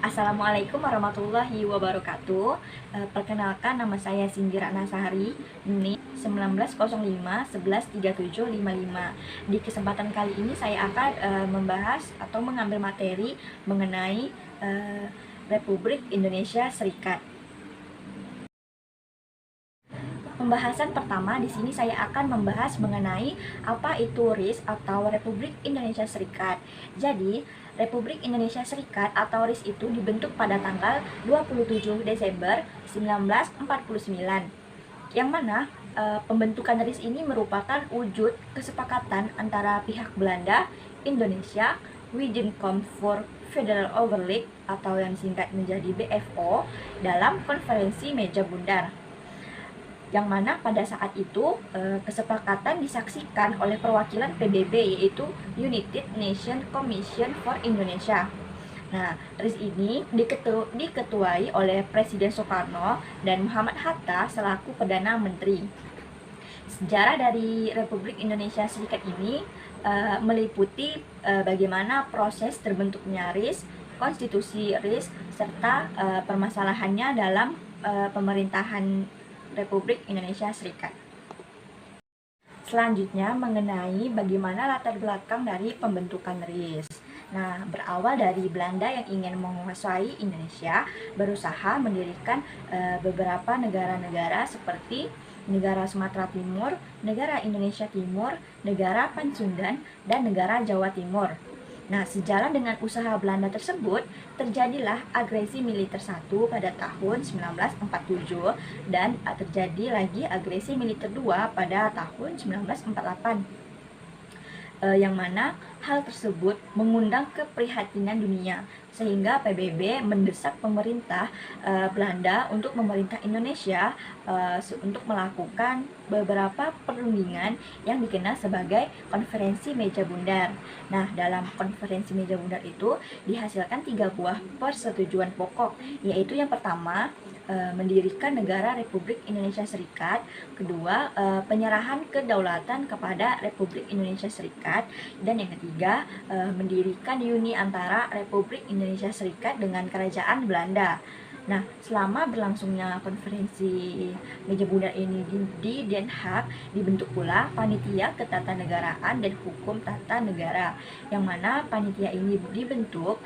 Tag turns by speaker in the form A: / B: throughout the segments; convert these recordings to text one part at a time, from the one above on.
A: Assalamualaikum warahmatullahi wabarakatuh. Perkenalkan, nama saya Singgir Anasari, NIM 1905 113755. Di kesempatan kali ini saya akan membahas atau mengambil materi mengenai Republik Indonesia Serikat. Pembahasan pertama di sini saya akan membahas mengenai apa itu RIS atau Republik Indonesia Serikat. Jadi, Republik Indonesia Serikat atau RIS itu dibentuk pada tanggal 27 Desember 1949. Yang mana pembentukan RIS ini merupakan wujud kesepakatan antara pihak Belanda, Indonesia, Wijencom for Federal Overleg atau yang singkat menjadi BFO dalam konferensi meja bundar, yang mana pada saat itu kesepakatan disaksikan oleh perwakilan PBB, yaitu United Nations Commission for Indonesia. Nah, RIS ini diketuai oleh Presiden Soekarno dan Muhammad Hatta selaku Perdana Menteri. Sejarah dari Republik Indonesia Serikat ini meliputi bagaimana proses terbentuknya RIS, konstitusi RIS, serta permasalahannya dalam pemerintahan Republik Indonesia Serikat. Selanjutnya mengenai bagaimana latar belakang dari pembentukan RIS. Nah, berawal dari Belanda yang ingin menguasai Indonesia, berusaha mendirikan beberapa negara-negara seperti negara Sumatera Timur, negara Indonesia Timur, negara Pansundan, dan negara Jawa Timur. Nah, sejalan dengan usaha Belanda tersebut, terjadilah agresi militer satu pada tahun 1947 dan terjadi lagi agresi militer 2 pada tahun 1948. Yang mana hal tersebut mengundang keprihatinan dunia, sehingga PBB mendesak pemerintah Belanda untuk memerintah Indonesia untuk melakukan beberapa perundingan yang dikenal sebagai konferensi meja bundar. Nah, dalam konferensi meja bundar itu dihasilkan 3 buah persetujuan pokok, yaitu yang pertama mendirikan negara Republik Indonesia Serikat, kedua penyerahan kedaulatan kepada Republik Indonesia Serikat, dan yang ketiga mendirikan uni antara Republik Indonesia Serikat dengan Kerajaan Belanda. Nah, selama berlangsungnya konferensi meja bundar ini di Den Haag, dibentuk pula Panitia Ketatanegaraan dan Hukum Tata Negara, yang mana panitia ini dibentuk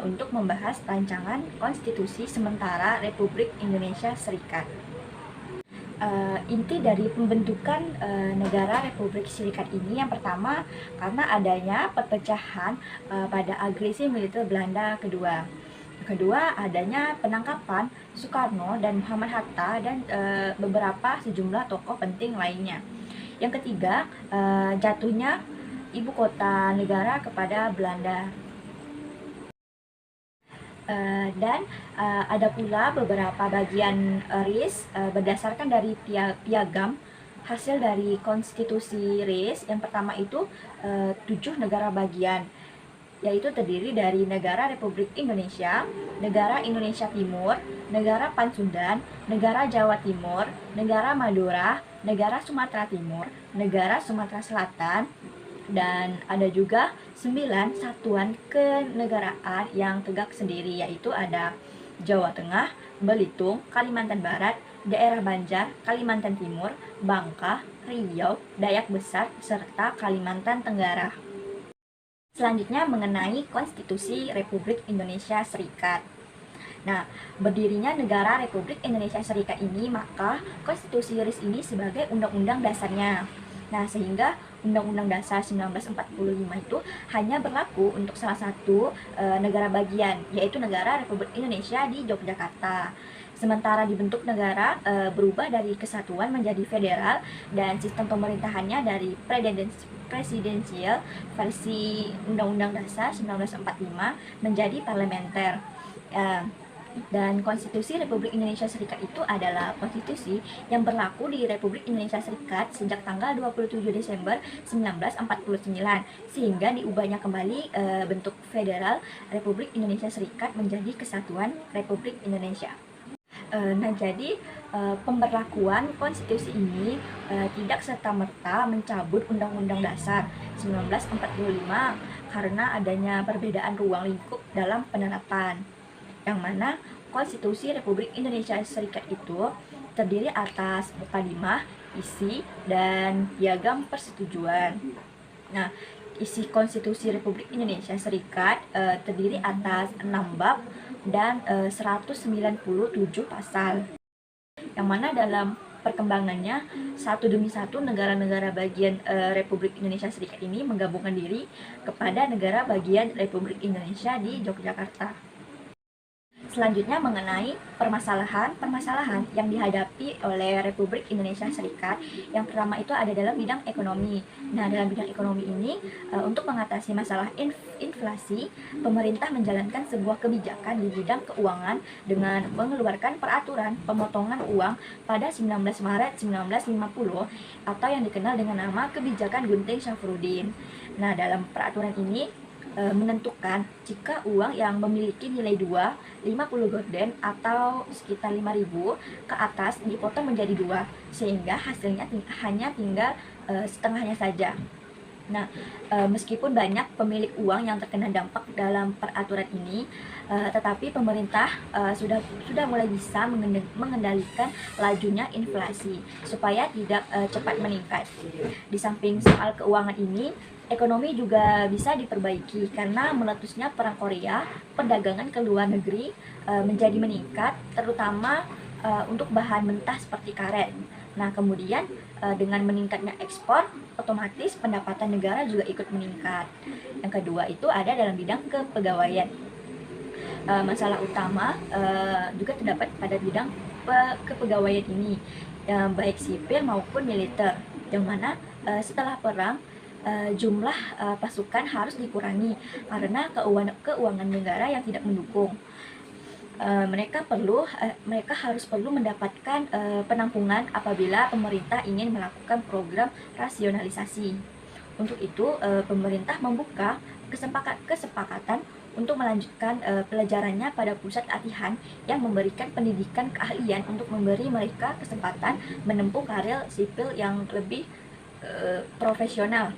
A: untuk membahas rancangan konstitusi sementara Republik Indonesia Serikat. Inti dari pembentukan negara Republik Serikat ini yang pertama karena adanya perpecahan pada agresi militer Belanda kedua. Kedua, adanya penangkapan Soekarno dan Muhammad Hatta dan beberapa sejumlah tokoh penting lainnya. Yang ketiga, jatuhnya ibu kota negara kepada Belanda. Dan ada pula beberapa bagian RIS berdasarkan dari piagam hasil dari konstitusi RIS. Yang pertama itu 7 negara bagian, yaitu terdiri dari negara Republik Indonesia, negara Indonesia Timur, negara Pansundan, negara Jawa Timur, negara Madura, negara Sumatera Timur, negara Sumatera Selatan, dan ada juga 9 satuan kenegaraan yang tegak sendiri, yaitu ada Jawa Tengah, Belitung, Kalimantan Barat, daerah Banjar, Kalimantan Timur, Bangka, Riau, Dayak Besar, serta Kalimantan Tenggara. Selanjutnya mengenai konstitusi Republik Indonesia Serikat. Nah, berdirinya negara Republik Indonesia Serikat ini, maka konstitusi RIS ini sebagai undang-undang dasarnya. Nah, sehingga Undang-Undang Dasar 1945 itu hanya berlaku untuk salah satu negara bagian, yaitu negara Republik Indonesia di Yogyakarta. Sementara dibentuk negara berubah dari kesatuan menjadi federal, dan sistem pemerintahannya dari presidensial versi Undang-Undang Dasar 1945 menjadi parlementer. Dan konstitusi Republik Indonesia Serikat itu adalah konstitusi yang berlaku di Republik Indonesia Serikat sejak tanggal 27 Desember 1949, sehingga diubahnya kembali bentuk federal Republik Indonesia Serikat menjadi Kesatuan Republik Indonesia. Nah, jadi pemberlakuan konstitusi ini tidak serta-merta mencabut Undang-Undang Dasar 1945 karena adanya perbedaan ruang lingkup dalam penerapan. yang mana Konstitusi Republik Indonesia Serikat itu terdiri atas mukadimah, isi, dan piagam persetujuan. Nah, isi Konstitusi Republik Indonesia Serikat terdiri atas 6 bab dan 197 pasal. Yang mana dalam perkembangannya satu demi satu negara-negara bagian Republik Indonesia Serikat ini menggabungkan diri kepada negara bagian Republik Indonesia di Yogyakarta. Selanjutnya mengenai permasalahan yang dihadapi oleh Republik Indonesia Serikat. Yang pertama itu ada dalam bidang ekonomi. Nah, dalam bidang ekonomi ini untuk mengatasi masalah inflasi, pemerintah menjalankan sebuah kebijakan di bidang keuangan dengan mengeluarkan peraturan pemotongan uang pada 19 Maret 1950 atau yang dikenal dengan nama Kebijakan Gunting Syafruddin. Nah, dalam peraturan ini menentukan jika uang yang memiliki nilai 50 gulden atau sekitar 5.000 ke atas dipotong menjadi 2 sehingga hasilnya hanya tinggal setengahnya saja. Nah, meskipun banyak pemilik uang yang terkena dampak dalam peraturan ini, tetapi pemerintah sudah mulai bisa mengendalikan lajunya inflasi supaya tidak cepat meningkat. Di samping soal keuangan ini, ekonomi juga bisa diperbaiki karena meletusnya perang Korea, perdagangan ke luar negeri menjadi meningkat, terutama untuk bahan mentah seperti karet. Nah, kemudian dengan meningkatnya ekspor, otomatis pendapatan negara juga ikut meningkat. Yang kedua itu ada dalam bidang kepegawaian. Masalah utama juga terdapat pada bidang kepegawaian ini, baik sipil maupun militer, yang mana setelah perang jumlah pasukan harus dikurangi karena keuangan negara yang tidak mendukung. Mereka harus perlu mendapatkan penampungan apabila pemerintah ingin melakukan program rasionalisasi. Untuk itu, pemerintah membuka kesepakatan untuk melanjutkan pelajarannya pada pusat latihan yang memberikan pendidikan keahlian untuk memberi mereka kesempatan menempuh karir sipil yang lebih profesional.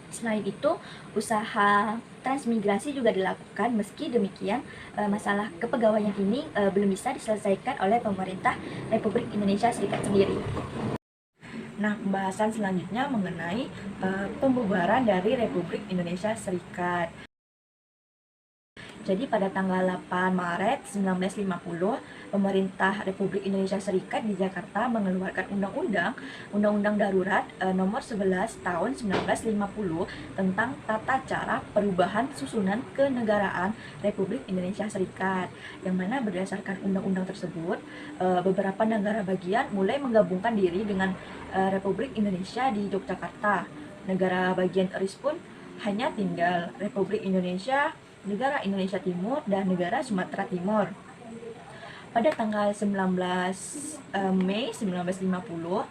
A: Selain itu, usaha transmigrasi juga dilakukan. Meski demikian, masalah kepegawaian ini belum bisa diselesaikan oleh pemerintah Republik Indonesia Serikat sendiri. Nah, pembahasan selanjutnya mengenai pembubaran dari Republik Indonesia Serikat. Jadi pada tanggal 8 Maret 1950, pemerintah Republik Indonesia Serikat di Jakarta mengeluarkan Undang-Undang Darurat Nomor 11 Tahun 1950 tentang tata cara perubahan susunan kenegaraan Republik Indonesia Serikat. Yang mana berdasarkan undang-undang tersebut, beberapa negara bagian mulai menggabungkan diri dengan Republik Indonesia di Yogyakarta. Negara bagian RIS pun hanya tinggal Republik Indonesia, Negara Indonesia Timur, dan Negara Sumatera Timur. Pada tanggal 19 Mei 1950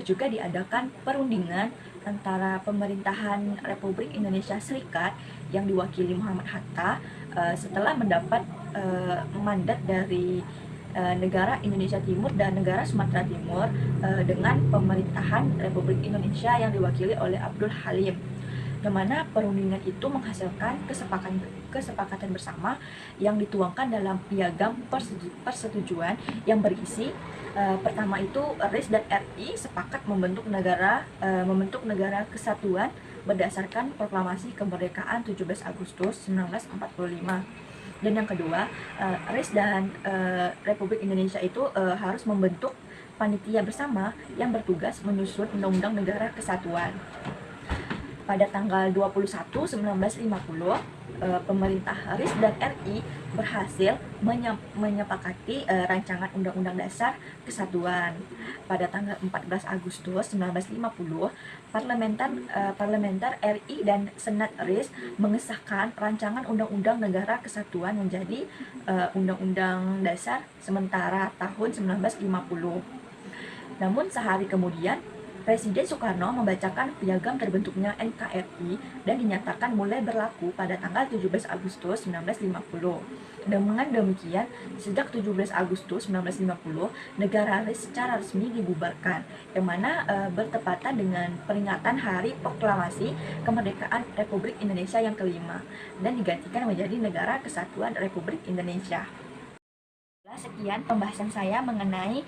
A: juga diadakan perundingan antara pemerintahan Republik Indonesia Serikat yang diwakili Muhammad Hatta setelah mendapat mandat dari Negara Indonesia Timur dan Negara Sumatera Timur dengan pemerintahan Republik Indonesia yang diwakili oleh Abdul Halim. Yang mana perundingan itu menghasilkan kesepakatan bersama yang dituangkan dalam piagam persetujuan yang berisi pertama itu RIS dan RI sepakat membentuk negara kesatuan berdasarkan proklamasi kemerdekaan 17 Agustus 1945. Dan yang kedua, RIS dan Republik Indonesia itu harus membentuk panitia bersama yang bertugas menyusun Undang-Undang Negara Kesatuan. Pada tanggal 21 1950, pemerintah RIS dan RI berhasil menyepakati rancangan Undang-Undang Dasar Kesatuan. Pada tanggal 14 Agustus 1950, parlementer RI dan Senat RIS mengesahkan rancangan Undang-Undang Negara Kesatuan menjadi Undang-Undang Dasar sementara tahun 1950. Namun sehari kemudian, Presiden Soekarno membacakan piagam terbentuknya NKRI dan dinyatakan mulai berlaku pada tanggal 17 Agustus 1950. Dengan demikian, sejak 17 Agustus 1950, negara RIS secara resmi dibubarkan, yang mana bertepatan dengan peringatan Hari Proklamasi Kemerdekaan Republik Indonesia yang kelima dan digantikan menjadi Negara Kesatuan Republik Indonesia. Sekian pembahasan saya mengenai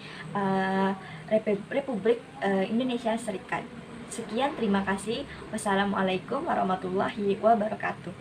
A: Republik Indonesia Serikat. Sekian, terima kasih. Wassalamualaikum warahmatullahi wabarakatuh.